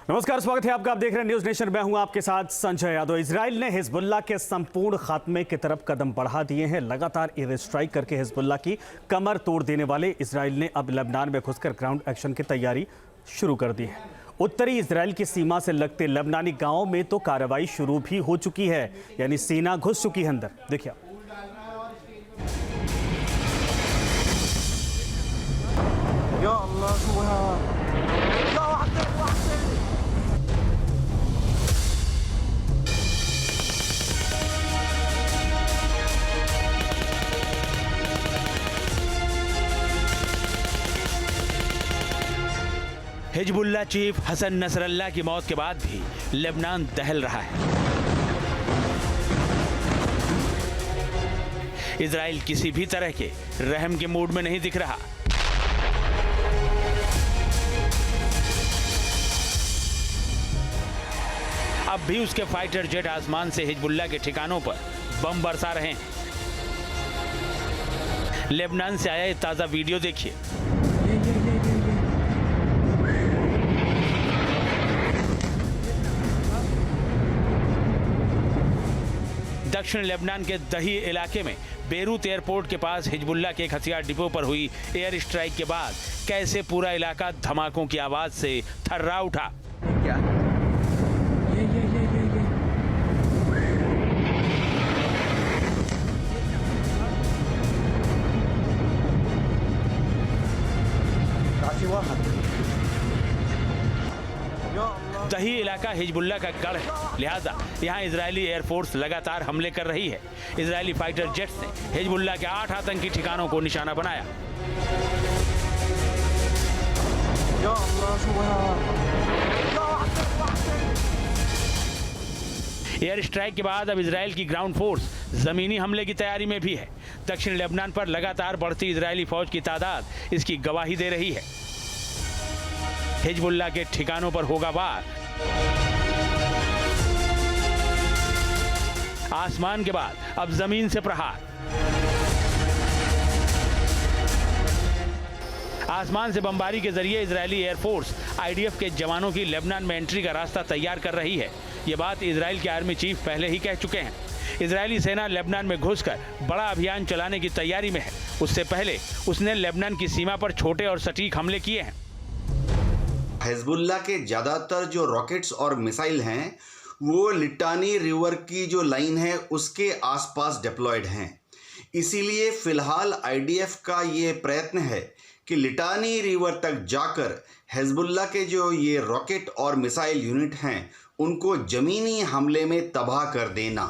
नमस्कार, स्वागत है आपका। आप देख रहे हैं न्यूज नेशन। मैं हूं आपके साथ संजय यादव। इजराइल ने हिजबुल्लाह के संपूर्ण खात्मे की तरफ कदम बढ़ा दिए हैं। लगातार एयर स्ट्राइक करके हिजबुल्लाह की कमर तोड़ देने वाले इजराइल ने अब लेबनान में घुसकर ग्राउंड एक्शन की तैयारी शुरू कर दी है। उत्तरी इजराइल की सीमा से लगते लेबनानी गांवों में तो कार्रवाई शुरू भी हो चुकी है, यानी सेना घुस चुकी है अंदर। देखिए हिजबुल्लाह चीफ हसन नसरल्लाह की मौत के बाद भी लेबनान दहल रहा है। इजराइल किसी भी तरह के रहम के मूड में नहीं दिख रहा। अब भी उसके फाइटर जेट आसमान से हिजबुल्लाह के ठिकानों पर बम बरसा रहे हैं। लेबनान से आया ये ताजा वीडियो देखिए। दक्षिण लेबनान के दही इलाके में बेरूत एयरपोर्ट के पास हिजबुल्लाह के एक हथियार डिपो पर हुई एयर स्ट्राइक के बाद कैसे पूरा इलाका धमाकों की आवाज से थर्रा उठा। दही इलाका हिजबुल्लाह का गढ़ है, लिहाजा यहाँ इजरायली एयरफोर्स लगातार हमले कर रही है। इजरायली फाइटर जेट्स ने हिजबुल्लाह के 8 आतंकी ठिकानों को निशाना बनाया। एयर स्ट्राइक के बाद अब इजरायल की ग्राउंड फोर्स जमीनी हमले की तैयारी में भी है। दक्षिण लेबनान पर लगातार बढ़ती इजरायली फौज की तादाद इसकी गवाही दे रही है। हिजबुल्लाह के ठिकानों पर होगा वार। आसमान के बाद अब जमीन से प्रहार। आसमान से बमबारी के जरिए इजरायली एयरफोर्स आईडीएफ के जवानों की लेबनान में एंट्री का रास्ता तैयार कर रही है। ये बात इजरायल के आर्मी चीफ पहले ही कह चुके हैं। इजरायली सेना लेबनान में घुसकर बड़ा अभियान चलाने की तैयारी में है। उससे पहले उसने लेबनान की सीमा पर छोटे और सटीक हमले किए हैं। हिजबुल्लाह के ज़्यादातर जो रॉकेट्स और मिसाइल हैं वो लिटानी रिवर की जो लाइन है उसके आसपास डिप्लॉयड हैं। इसीलिए फ़िलहाल आईडीएफ का ये प्रयत्न है कि लिटानी रिवर तक जाकर हिजबुल्लाह के जो ये रॉकेट और मिसाइल यूनिट हैं उनको ज़मीनी हमले में तबाह कर देना।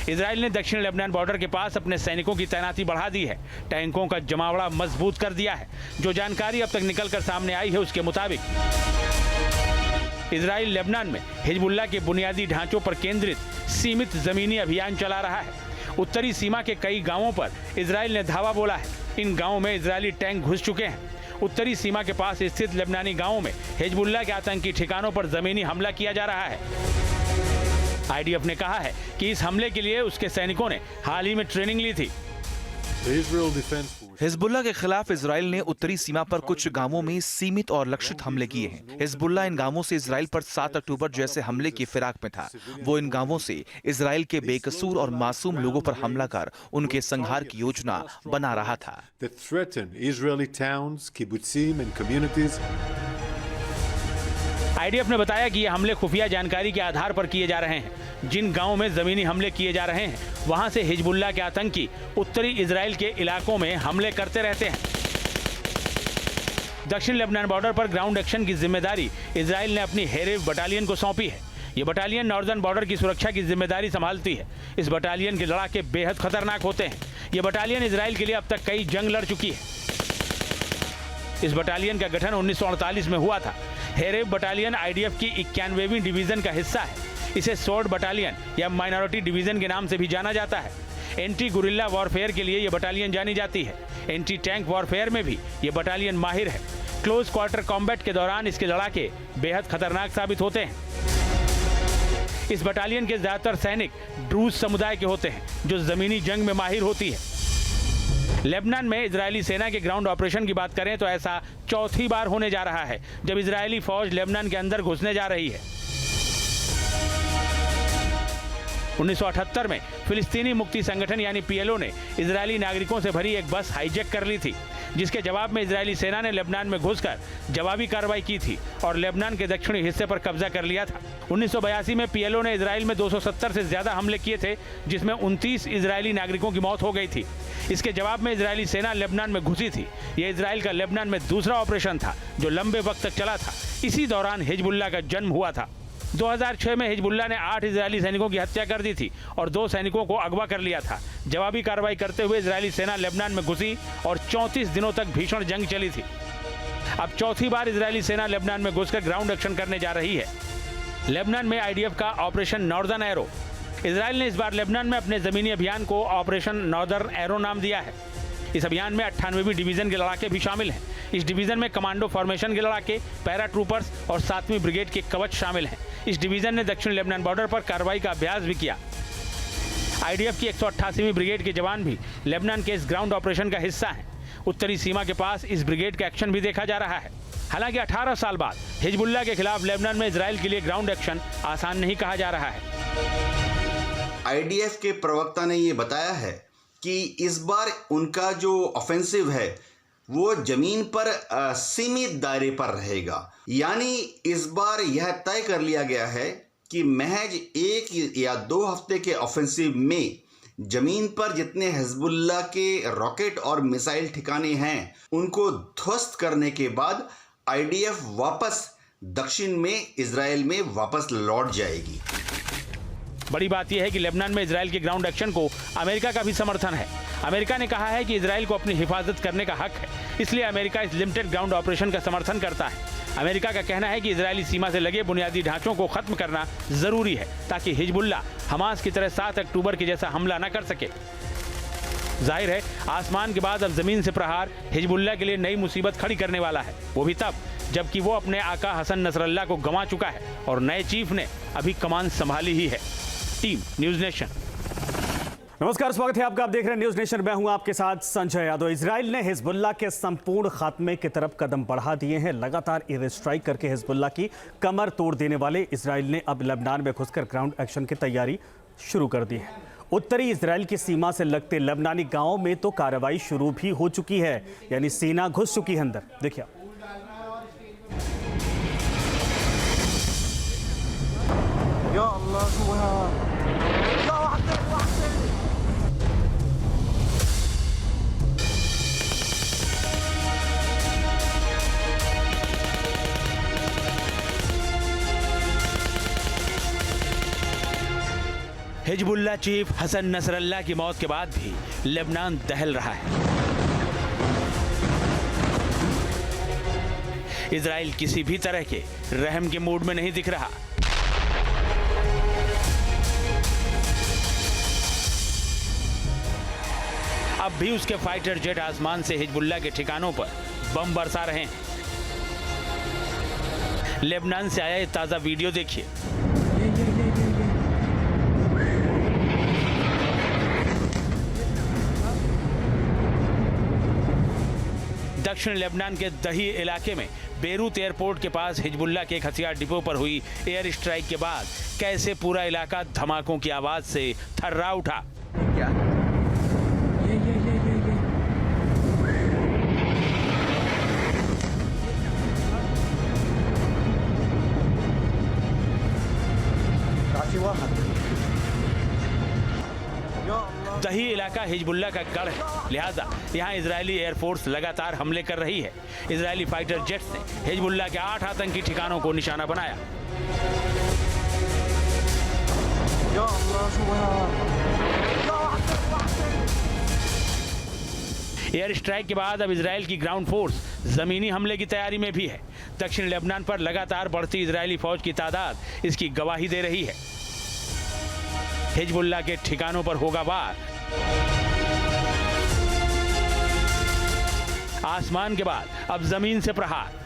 इजरायल ने दक्षिण लेबनान बॉर्डर के पास अपने सैनिकों की तैनाती बढ़ा दी है। टैंकों का जमावड़ा मजबूत कर दिया है। जो जानकारी अब तक निकलकर सामने आई है उसके मुताबिक इजरायल लेबनान में हिजबुल्लाह के बुनियादी ढांचों पर केंद्रित सीमित जमीनी अभियान चला रहा है। उत्तरी सीमा के कई गांवों पर इजरायल ने धावा बोला है। इन गांवों में इजरायली टैंक घुस चुके हैं। उत्तरी सीमा के पास स्थित लेबनानी गांवों में हिजबुल्लाह के आतंकी ठिकानों पर जमीनी हमला किया जा रहा है। आईडीएफ ने कहा है कि इस हमले के लिए उसके सैनिकों ने हाल ही में ट्रेनिंग ली थी। हिजबुल्लाह के खिलाफ इजराइल ने उत्तरी सीमा पर कुछ गांवों में सीमित और लक्षित हमले किए हैं। हिजबुल्लाह इन गांवों से इजराइल पर 7 अक्टूबर जैसे हमले की फिराक में था। वो इन गांवों से इजराइल के बेकसूर और मासूम लोगों पर हमला कर उनके संहार की योजना बना रहा था। आईडीएफ ने बताया कि ये हमले खुफिया जानकारी के आधार पर किए जा रहे हैं। जिन गांवों में जमीनी हमले किए जा रहे हैं वहां से हिजबुल्लाह के आतंकी उत्तरी इजराइल के इलाकों में हमले करते रहते हैं। दक्षिण लेबनान बॉर्डर पर ग्राउंड एक्शन की जिम्मेदारी इजराइल ने अपनी हेरेव बटालियन को सौंपी है। ये बटालियन नॉर्दर्न बॉर्डर की सुरक्षा की जिम्मेदारी संभालती है। इस बटालियन के लड़ाके बेहद खतरनाक होते हैं। ये बटालियन इजराइल के लिए अब तक कई जंग लड़ चुकी है। इस बटालियन का गठन 1948 में हुआ था। हेरेव बटालियन आईडीएफ की 91वीं डिवीजन का हिस्सा है। इसे स्वॉर्ड बटालियन या माइनॉरिटी डिवीजन के नाम से भी जाना जाता है। एंटी गुरिल्ला वॉरफेयर के लिए यह बटालियन जानी जाती है। एंटी टैंक वॉरफेयर में भी ये बटालियन माहिर है। क्लोज क्वार्टर कॉम्बैट के दौरान इसके लड़ाके बेहद खतरनाक साबित होते हैं। इस बटालियन के ज्यादातर सैनिक ड्रूज समुदाय के होते हैं जो जमीनी जंग में माहिर होती है। लेबनान में इजरायली सेना के ग्राउंड ऑपरेशन की बात करें तो ऐसा चौथी बार होने जा रहा है जब इजरायली फौज लेबनान के अंदर घुसने जा रही है। 1978 में फिलिस्तीनी मुक्ति संगठन यानी पीएलओ ने इजरायली नागरिकों से भरी एक बस हाईजैक कर ली थी, जिसके जवाब में इजरायली सेना ने लेबनान में घुसकर जवाबी कार्रवाई की थी और लेबनान के दक्षिणी हिस्से पर कब्जा कर लिया था। 1982 में पीएलओ ने इजराइल में 270 से ज्यादा हमले किए थे, जिसमें 29 इजरायली नागरिकों की मौत हो गई थी। इसके जवाब में इजरायली सेना लेबनान में घुसी थी। यह इजराइल का लेबनान में दूसरा ऑपरेशन था जो लंबे वक्त तक चला था। इसी दौरान हिजबुल्लाह का जन्म हुआ था। 2006 में हिजबुल्लाह ने 8 इजरायली सैनिकों की हत्या कर दी थी और 2 सैनिकों को अगवा कर लिया था। जवाबी कार्रवाई करते हुए इजरायली सेना लेबनान में घुसी और 34 दिनों तक भीषण जंग चली थी। अब चौथी बार इजरायली सेना लेबनान में घुसकर ग्राउंड एक्शन करने जा रही है। लेबनान में आईडीएफ का ऑपरेशन नॉर्दर्न एरो। इजराइल ने इस बार लेबनान में अपने जमीनी अभियान को ऑपरेशन नॉर्दर्न एरो नाम दिया है। इस अभियान में 98वीं डिवीजन के लड़ाके भी शामिल हैं। इस डिवीजन में कमांडो फॉर्मेशन के लड़ाके, पैरा ट्रूपर्स और 7वीं ब्रिगेड के कवच शामिल हैं। इस डिवीजन ने दक्षिण लेबनान बॉर्डर पर कार्रवाई का अभ्यास भी किया। आईडीएफ की 188वीं ब्रिगेड के जवान भी लेबनान के इस ग्राउंड ऑपरेशन का हिस्सा हैं। उत्तरी सीमा के पास इस ब्रिगेड का एक्शन भी देखा जा रहा है। हालांकि 18 साल बाद हिजबुल्लाह के खिलाफ लेबनान में इजराइल के लिए ग्राउंड एक्शन आसान नहीं कहा जा रहा है। आईडीएफ के प्रवक्ता ने ये बताया है कि इस बार उनका जो ऑफेंसिव है वो जमीन पर सीमित दायरे पर रहेगा। यानी इस बार यह तय कर लिया गया है कि महज 1 या 2 हफ्ते के ऑफेंसिव में जमीन पर जितने हिजबुल्लाह के रॉकेट और मिसाइल ठिकाने हैं उनको ध्वस्त करने के बाद आईडीएफ वापस दक्षिण में इजराइल में वापस लौट जाएगी। बड़ी बात यह है कि लेबनान में इजराइल के ग्राउंड एक्शन को अमेरिका का भी समर्थन है। अमेरिका ने कहा है कि इजराइल को अपनी हिफाजत करने का हक है, इसलिए अमेरिका इस लिमिटेड ग्राउंड ऑपरेशन का समर्थन करता है। अमेरिका का कहना है कि इजरायली सीमा से लगे बुनियादी ढांचों को खत्म करना जरूरी है ताकि हिजबुल्लाह हमास की तरह 7 अक्टूबर के जैसा हमला न कर सके। जाहिर है आसमान के बाद अब जमीन से प्रहार हिजबुल्लाह के लिए नई मुसीबत खड़ी करने वाला है, वो भी तब जबकि वो अपने आका हसन नसरल्लाह को गंवा चुका है और नए चीफ ने अभी कमान संभाली ही है। Team news nation. नमस्कार, स्वागत है आपका। आप देख रहे हैं न्यूज नेशन। मैं हूं आपके साथ संजय यादव। इजराइल ने हिजबुल्लाह के संपूर्ण खात्मे की तरफ कदम बढ़ा दिए हैं। लगातार एयर स्ट्राइक करके हिजबुल्लाह की कमर तोड़ देने वाले इजराइल ने अब लेबनान में घुसकर ग्राउंड एक्शन की तैयारी शुरू कर दी है। उत्तरी इजराइल की सीमा से लगते लेबनानी गांवों में तो कार्रवाई शुरू भी हो चुकी है, यानी सेना घुस चुकी है अंदर। देखिए हिजबुल्लाह चीफ हसन नसरल्लाह की मौत के बाद भी लेबनान दहल रहा है। इजराइल किसी भी तरह के रहम के मूड में नहीं दिख रहा। अब भी उसके फाइटर जेट आसमान से हिजबुल्लाह के ठिकानों पर बम बरसा रहे हैं। लेबनान से आया ये ताजा वीडियो देखिए। दक्षिण लेबनान के दही इलाके में बेरूत एयरपोर्ट के पास हिजबुल्लाह के एक हथियार डिपो पर हुई एयर स्ट्राइक के बाद कैसे पूरा इलाका धमाकों की आवाज से थर्रा उठा। दही इलाका हिजबुल्लाह का गढ़ है, लिहाजा यहाँ इजरायली एयरफोर्स लगातार हमले कर रही है। इजरायली फाइटर जेट्स ने हिजबुल्लाह के 8 आतंकी ठिकानों को निशाना बनाया। एयर स्ट्राइक के बाद अब इजरायल की ग्राउंड फोर्स जमीनी हमले की तैयारी में भी है। दक्षिण लेबनान पर लगातार बढ़ती इजरायली फौज की तादाद इसकी गवाही दे रही है। हिजबुल्लाह के ठिकानों पर होगा वार। आसमान के बाद अब जमीन से प्रहार।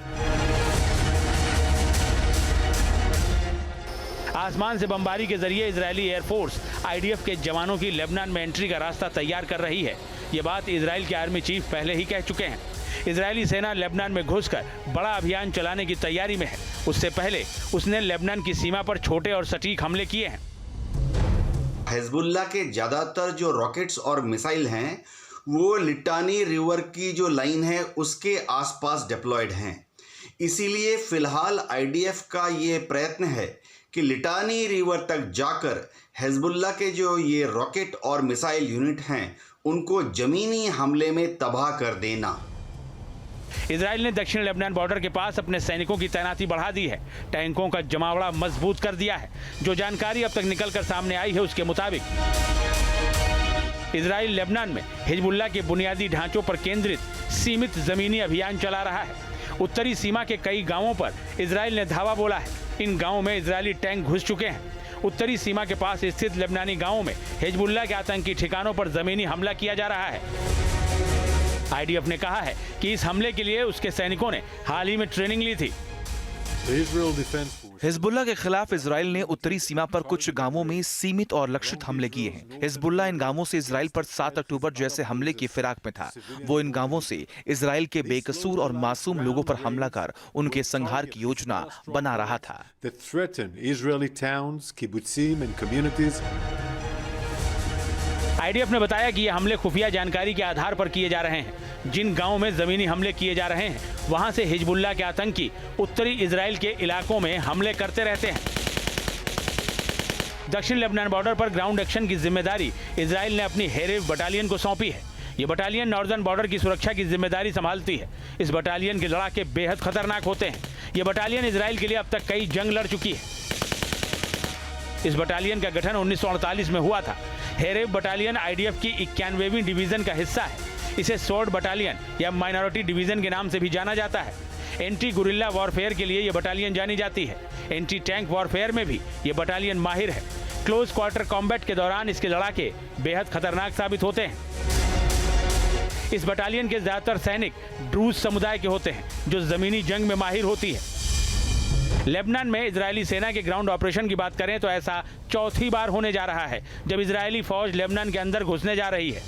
आसमान से बमबारी के जरिए इजरायली एयरफोर्स आईडीएफ के जवानों की लेबनान में एंट्री का रास्ता तैयार कर रही है। ये बात इजराइल के आर्मी चीफ पहले ही कह चुके हैं। इजरायली सेना लेबनान में घुसकर बड़ा अभियान चलाने की तैयारी में है। उससे पहले उसने लेबनान की सीमा पर छोटे और सटीक हमले किए हैं। हिजबुल्लाह के ज़्यादातर जो रॉकेट्स और मिसाइल हैं वो लिटानी रिवर की जो लाइन है उसके आसपास डिप्लॉयड हैं। इसीलिए फ़िलहाल आईडीएफ का ये प्रयत्न है कि लिटानी रिवर तक जाकर हिजबुल्लाह के जो ये रॉकेट और मिसाइल यूनिट हैं उनको ज़मीनी हमले में तबाह कर देना। इजराइल ने दक्षिण लेबनान बॉर्डर के पास अपने सैनिकों की तैनाती बढ़ा दी है। टैंकों का जमावड़ा मजबूत कर दिया है। जो जानकारी अब तक निकलकर सामने आई है उसके मुताबिक इजराइल लेबनान में हिजबुल्लाह के बुनियादी ढांचों पर केंद्रित सीमित जमीनी अभियान चला रहा है। उत्तरी सीमा के कई गांवों पर इजराइल ने धावा बोला है। इन गांवों में इजरायली टैंक घुस चुके हैं। उत्तरी सीमा के पास स्थित लेबनानी गांवों में हिजबुल्लाह के आतंकी ठिकानों पर जमीनी हमला किया जा रहा है। आईडीएफ ने कहा है कि इस हमले के लिए उसके सैनिकों ने हाल ही में ट्रेनिंग ली थी। हिजबुल्लाह के खिलाफ इजराइल ने उत्तरी सीमा पर कुछ गांवों में सीमित और लक्षित हमले किए हैं। हिजबुल्लाह इन गांवों से इजराइल पर 7 अक्टूबर जैसे हमले की फिराक में था। वो इन गांवों से इजराइल के बेकसूर और मासूम लोगों पर हमला कर उनके संहार की योजना बना रहा था। आईडीएफ ने बताया कि ये हमले खुफिया जानकारी के आधार पर किए जा रहे हैं। जिन गांवों में जमीनी हमले किए जा रहे हैं वहां से हिजबुल्लाह के आतंकी उत्तरी इजराइल के इलाकों में हमले करते रहते हैं। दक्षिण लेबनान बॉर्डर पर ग्राउंड एक्शन की जिम्मेदारी इजराइल ने अपनी हेरेव बटालियन को सौंपी है। ये बटालियन नॉर्दर्न बॉर्डर की सुरक्षा की जिम्मेदारी संभालती है। इस बटालियन के लड़ाके बेहद खतरनाक होते हैं। ये बटालियन इजराइल के लिए अब तक कई जंग लड़ चुकी है। इस बटालियन का गठन 1948 में हुआ था। हेरेव बटालियन आईडीएफ की 91वीं डिवीजन का हिस्सा है। इसे स्वॉर्ड बटालियन या माइनॉरिटी डिवीजन के नाम से भी जाना जाता है। एंटी गुरिल्ला वॉरफेयर के लिए यह बटालियन जानी जाती है। एंटी टैंक वॉरफेयर में भी ये बटालियन माहिर है। क्लोज क्वार्टर कॉम्बैट के दौरान इसके लड़ाके बेहद खतरनाक साबित होते हैं। इस बटालियन के ज्यादातर सैनिक ड्रूज समुदाय के होते हैं जो जमीनी जंग में माहिर होती है। लेबनान में इजरायली सेना के ग्राउंड ऑपरेशन की बात करें तो ऐसा चौथी बार होने जा रहा है जब इजरायली फौज लेबनान के अंदर घुसने जा रही है।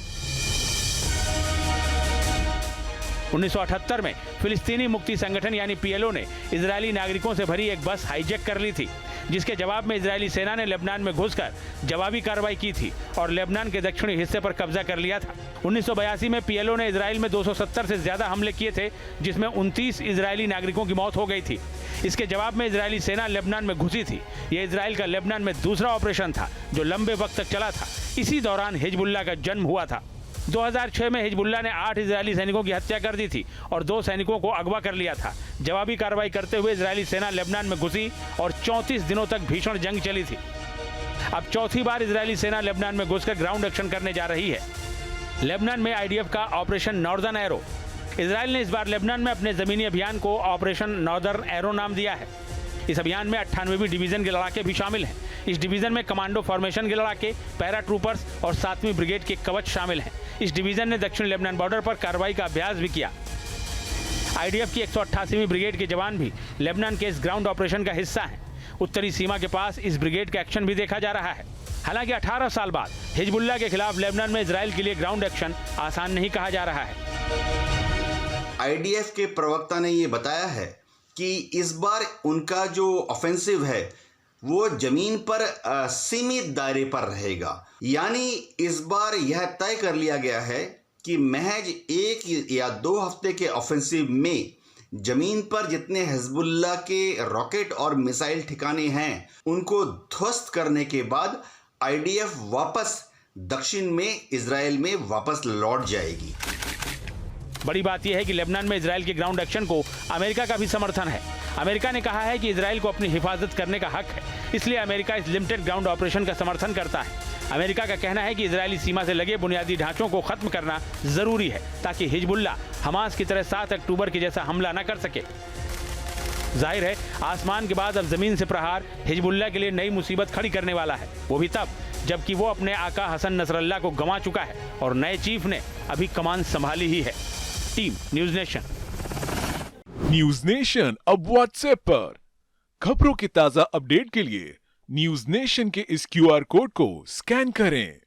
1978 में फिलिस्तीनी मुक्ति संगठन यानी पीएलओ ने इजरायली नागरिकों से भरी एक बस हाईजैक कर ली थी, जिसके जवाब में इजरायली सेना ने लेबनान में घुसकर जवाबी कार्रवाई की थी और लेबनान के दक्षिणी हिस्से पर कब्जा कर लिया था। 1982 में पीएलओ ने इजराइल में 270 से ज्यादा हमले किए थे, जिसमें 29 इजरायली नागरिकों की मौत हो गई थी। इसके जवाब में इजरायली सेना लेबनान में घुसी थी। यह इजराइल का लेबनान में दूसरा ऑपरेशन था जो लंबे वक्त तक चला था। इसी दौरान हिजबुल्लाह का जन्म हुआ था। 2006 में हिजबुल्लाह ने 8 इजरायली सैनिकों की हत्या कर दी थी और 2 सैनिकों को अगवा कर लिया था। जवाबी कार्रवाई करते हुए इजरायली सेना लेबनान में घुसी और 34 दिनों तक भीषण जंग चली थी। अब चौथी बार इजरायली सेना लेबनान में घुसकर ग्राउंड एक्शन करने जा रही है। लेबनान में आईडीएफ का ऑपरेशन नॉर्दर्न एरो। इजराइल ने इस बार लेबनान में अपने जमीनी अभियान को ऑपरेशन नॉर्दर्न एरो नाम दिया है। इस अभियान में 98वीं डिवीजन के लड़ाके भी शामिल हैं। इस डिवीजन में कमांडो फॉर्मेशन के लड़ाके, पैरा ट्रूपर्स और 7वीं ब्रिगेड के कवच शामिल हैं। इस डिवीजन ने दक्षिण लेबनान बॉर्डर पर कार्रवाई का अभ्यास भी किया। आईडीएफ की 188वीं ब्रिगेड के जवान भी लेबनान के इस ग्राउंड ऑपरेशन का हिस्सा हैं। उत्तरी सीमा के पास इस ब्रिगेड का एक्शन भी देखा जा रहा है। हालांकि 18 साल बाद हिजबुल्लाह के खिलाफ लेबनान में इजराइल के लिए ग्राउंड एक्शन आसान नहीं कहा जा रहा है। आईडीएफ के प्रवक्ता ने ये बताया है कि इस बार उनका जो ऑफेंसिव है वो जमीन पर सीमित दायरे पर रहेगा। यानी इस बार यह तय कर लिया गया है कि महज 1 या 2 हफ्ते के ऑफेंसिव में जमीन पर जितने हिजबुल्लाह के रॉकेट और मिसाइल ठिकाने हैं उनको ध्वस्त करने के बाद आईडीएफ वापस दक्षिण में इजराइल में वापस लौट जाएगी। बड़ी बात यह है कि लेबनान में इजराइल के ग्राउंड एक्शन को अमेरिका का भी समर्थन है। अमेरिका ने कहा है कि इजराइल को अपनी हिफाजत करने का हक है, इसलिए अमेरिका इस लिमिटेड ग्राउंड ऑपरेशन का समर्थन करता है। अमेरिका का कहना है कि इजरायली सीमा से लगे बुनियादी ढांचों को खत्म करना जरूरी है ताकि हिजबुल्लाह हमास की तरह 7 अक्टूबर के जैसा हमला न कर सके। जाहिर है आसमान के बाद अब जमीन से प्रहार हिजबुल्लाह के लिए नई मुसीबत खड़ी करने वाला है, वो भी तब जबकि वो अपने आका हसन नसरल्लाह को गंवा चुका है और नए चीफ ने अभी कमान संभाली ही है। Team news nation. News nation अब व्हाट्सएप पर खबरों के ताजा अपडेट के लिए न्यूज नेशन के इस क्यूआर कोड को स्कैन करें।